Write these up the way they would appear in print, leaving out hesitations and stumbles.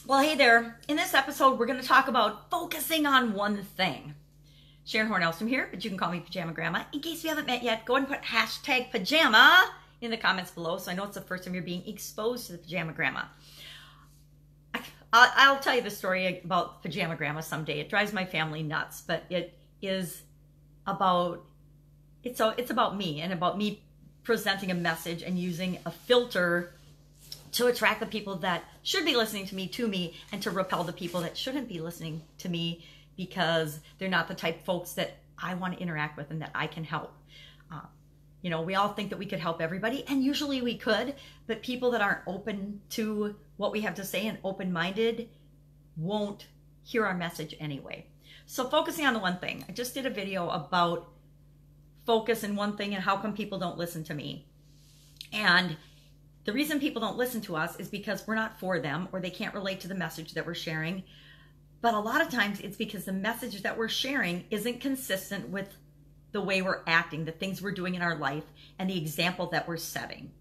Well, hey there. In this episode, we're going to talk about focusing on one thing. Sharon Horne-Ellstrom here, but you can call me Pajama Grandma. In case we haven't met yet, go ahead and put hashtag pajama in the comments below so I know it's the first time you're being exposed to the Pajama Grandma. I'll tell you the story about Pajama Grandma someday. It drives my family nuts, but it is about, it's about me and about me presenting a message and using a filter to attract the people that should be listening to me, and to repel the people that shouldn't be listening to me because they're not the type of folks that I want to interact with and that I can help. You know, we all think that we could help everybody, and usually we could, but people that aren't open to what we have to say and open-minded won't hear our message anyway. So focusing on the one thing. I just did a video about focus in one thing and how come people don't listen to me. And the reason people don't listen to us is because we're not for them, or they can't relate to the message that we're sharing. But a lot of times it's because the message that we're sharing isn't consistent with the way we're acting, the things we're doing in our life, and the example that we're setting.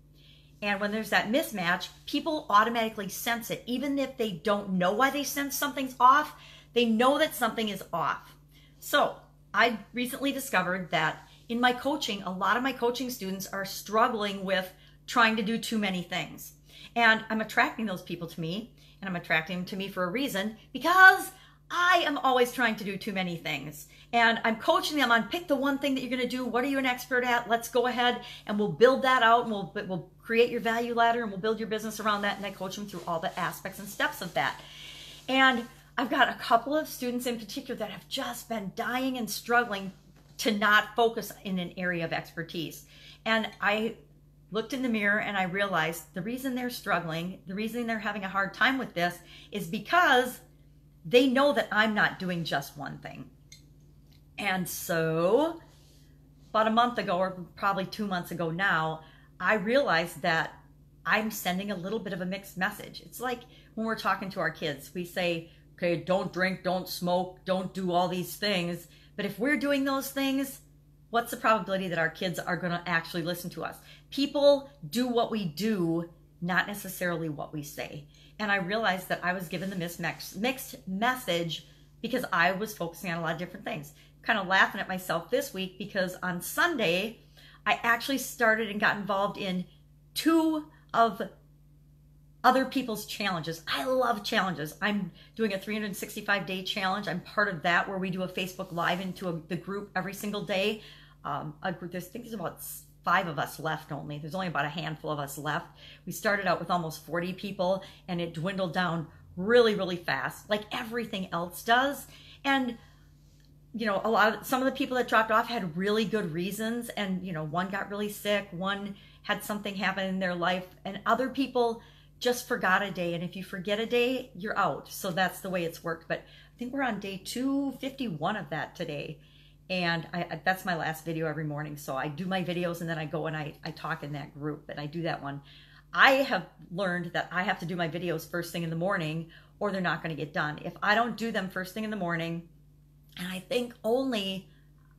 And when there's that mismatch, people automatically sense it. Even if they don't know why they sense something's off, they know that something is off. So I recently discovered that in my coaching, a lot of my coaching students are struggling with trying to do too many things. And I'm attracting those people to me, and I'm attracting them to me for a reason, because I am always trying to do too many things. And I'm coaching them on pick the one thing that you're going to do. What are you an expert at? Let's go ahead and we'll build that out, and we'll create your value ladder, and we'll build your business around that. And I coach them through all the aspects and steps of that. And I've got a couple of students in particular that have just been dying and struggling to not focus in an area of expertise. And I looked in the mirror and I realized the reason they're struggling, the reason they're having a hard time with this, is because they know that I'm not doing just one thing. And so about a month ago, or probably 2 months ago now, I realized that I'm sending a little bit of a mixed message. It's like when we're talking to our kids, we say, okay, don't drink, don't smoke, don't do all these things. But if we're doing those things, what's the probability that our kids are going to actually listen to us? People do what we do, not necessarily what we say. And I realized that I was given the mixed message because I was focusing on a lot of different things. Kind of laughing at myself this week because on Sunday, I actually started and got involved in 2 of other people's challenges. I love challenges. I'm doing a 365-day challenge. I'm part of that, where we do a Facebook Live into the group every single day. A group, I think there's about 5 of us left only. There's only about a handful of us left. We started out with almost 40 people, and it dwindled down really, really fast, like everything else does. And you know, some of the people that dropped off had really good reasons, and you know, one got really sick, one had something happen in their life, and other people just forgot a day. And if you forget a day, you're out. So that's the way it's worked. But I think we're on day 251 of that today. And that's my last video every morning. So I do my videos, and then I go and I talk in that group, and I do that one. I have learned that I have to do my videos first thing in the morning, or they're not going to get done. If I don't do them first thing in the morning, and I think only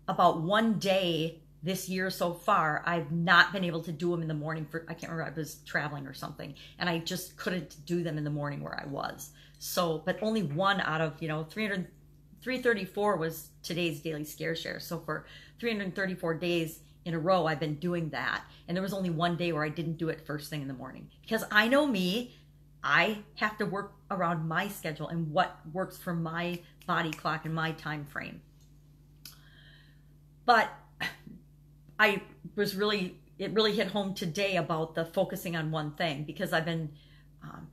about one day this year so far, I've not been able to do them in the morning I can't remember, I was traveling or something, and I just couldn't do them in the morning where I was. So, but only one out of, 334 was today's daily scare share. So for 334 days in a row, I've been doing that. And there was only one day where I didn't do it first thing in the morning. Because I know me, I have to work around my schedule and what works for my body clock and my time frame. But it really hit home today about the focusing on one thing, because I've been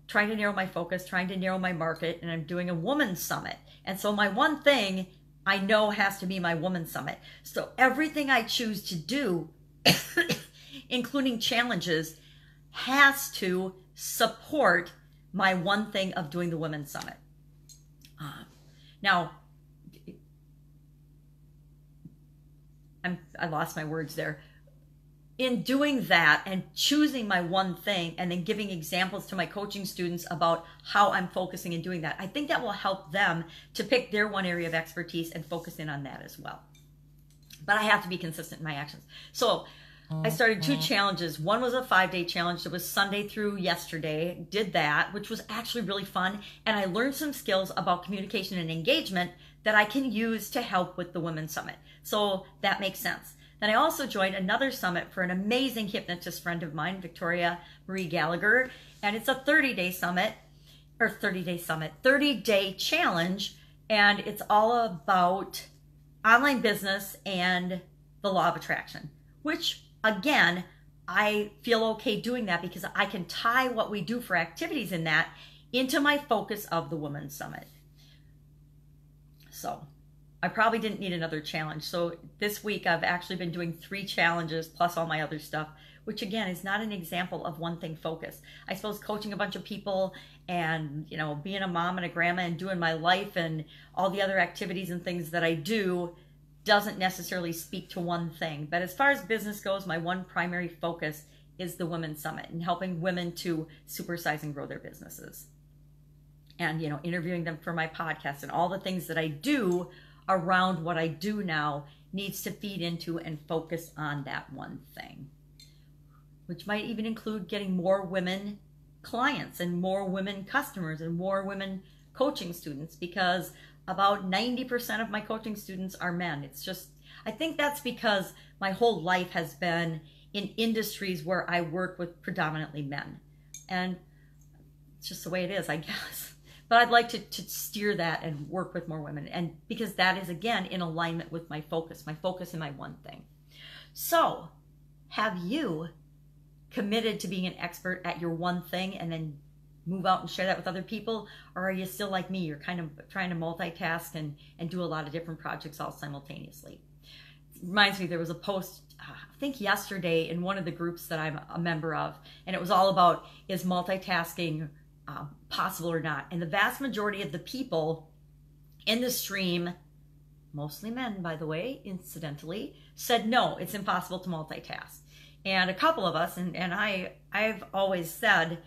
trying to narrow my focus, trying to narrow my market, and I'm doing a woman's summit. And so my one thing I know has to be my woman's summit. So everything I choose to do, including challenges, has to support my one thing of doing the women's summit. Now, I lost my words there. In doing that and choosing my one thing and then giving examples to my coaching students about how I'm focusing and doing that, I think that will help them to pick their one area of expertise and focus in on that as well. But I have to be consistent in my actions. So I started 2 challenges. One was a 5-day challenge. It was Sunday through yesterday. Did that, which was actually really fun. And I learned some skills about communication and engagement that I can use to help with the Women's Summit. So that makes sense. Then I also joined another summit for an amazing hypnotist friend of mine, Victoria Marie Gallagher. And it's a 30-day summit, or 30-day challenge. And it's all about online business and the law of attraction, which again, I feel okay doing that because I can tie what we do for activities in that into my focus of the Women's Summit. So I probably didn't need another challenge. So this week I've actually been doing 3 challenges plus all my other stuff, which again is not an example of one thing focus. I suppose coaching a bunch of people and, you know, being a mom and a grandma and doing my life and all the other activities and things that I do doesn't necessarily speak to one thing. But as far as business goes, my one primary focus is the Women's Summit and helping women to supersize and grow their businesses. And, you know, interviewing them for my podcast and all the things that I do around what I do now needs to feed into and focus on that one thing, which might even include getting more women clients and more women customers and more women coaching students, because about 90% of my coaching students are men. It's just, I think that's because my whole life has been in industries where I work with predominantly men. And it's just the way it is, I guess. But I'd like to steer that and work with more women, and because that is, again, in alignment with my focus and my one thing. So, have you committed to being an expert at your one thing and then move out and share that with other people? Or are you still like me? You're kind of trying to multitask and do a lot of different projects all simultaneously. It reminds me, there was a post, I think yesterday, in one of the groups that I'm a member of, and it was all about, is multitasking possible or not? And the vast majority of the people in the stream, mostly men, by the way, incidentally, said no, it's impossible to multitask. And a couple of us, and I've always said,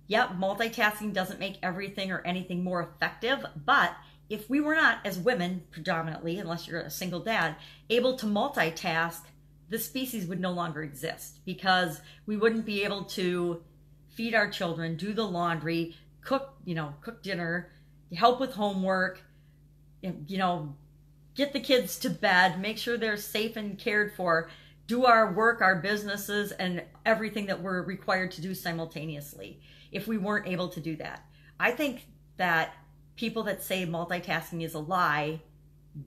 yep, multitasking doesn't make everything or anything more effective, but if we were not, as women predominantly, unless you're a single dad, able to multitask, the species would no longer exist, because we wouldn't be able to feed our children, do the laundry, cook dinner, help with homework, get the kids to bed, make sure they're safe and cared for, do our work, our businesses, and everything that we're required to do simultaneously, if we weren't able to do that. I think that people that say multitasking is a lie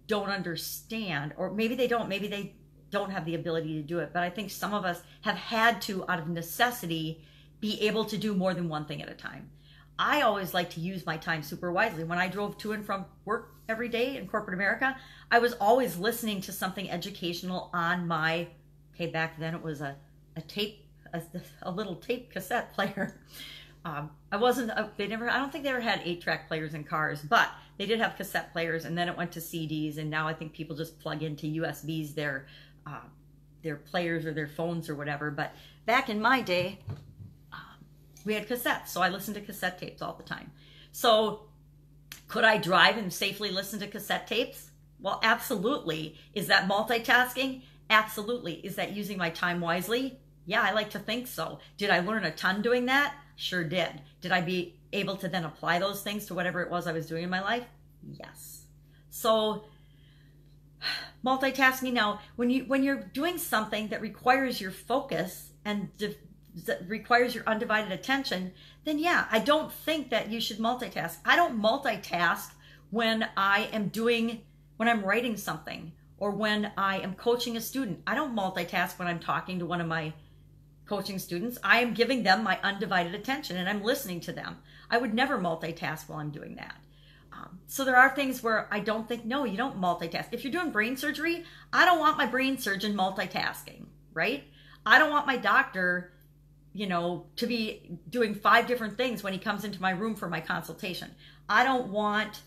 don't understand, or maybe they don't have the ability to do it, but I think some of us have had to, out of necessity, be able to do more than one thing at a time. I always like to use my time super wisely. When I drove to and from work every day in corporate America, I was always listening to something educational on my, back then it was a little tape cassette player. I don't think they ever had 8-track players in cars, but they did have cassette players, and then it went to CDs, and now I think people just plug into USBs their players or their phones or whatever. But back in my day, we had cassettes, so I listened to cassette tapes all the time. So could I drive and safely listen to cassette tapes? Well, absolutely. Is that multitasking? Absolutely. Is that using my time wisely? Yeah, I like to think so. Did I learn a ton doing that? Sure did. Did I be able to then apply those things to whatever it was I was doing in my life? Yes. So multitasking, now, when you're doing something that requires your focus and that requires your undivided attention, then yeah, I don't think that you should multitask. I don't multitask when I'm writing something or when I am coaching a student. I don't multitask when I'm talking to one of my coaching students. I am giving them my undivided attention and I'm listening to them. I would never multitask while I'm doing that. So there are things where I don't think, no, you don't multitask. If you're doing brain surgery, I don't want my brain surgeon multitasking, right? I don't want my doctor to be doing 5 different things when he comes into my room for my consultation. I don't want,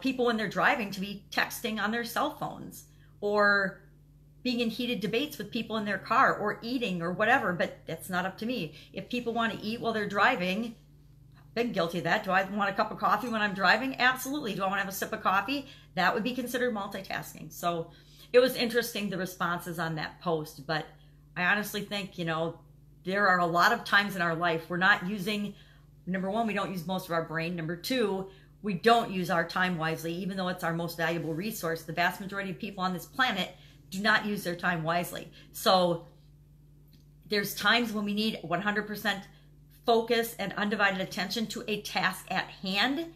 people when they're driving to be texting on their cell phones or being in heated debates with people in their car or eating or whatever, but that's not up to me. If people want to eat while they're driving, I've been guilty of that. Do I want a cup of coffee when I'm driving? Absolutely. Do I want to have a sip of coffee? That would be considered multitasking. So it was interesting, the responses on that post, but I honestly think, there are a lot of times in our life we're not using, number one, we don't use most of our brain. Number two, we don't use our time wisely, even though it's our most valuable resource. The vast majority of people on this planet do not use their time wisely. So there's times when we need 100% focus and undivided attention to a task at hand,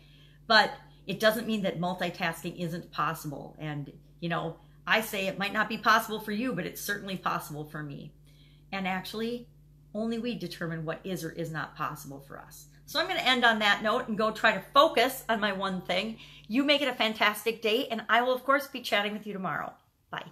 but it doesn't mean that multitasking isn't possible. And, I say it might not be possible for you, but it's certainly possible for me. And actually, only we determine what is or is not possible for us. So I'm going to end on that note and go try to focus on my one thing. You make it a fantastic day, and I will, of course, be chatting with you tomorrow. Bye.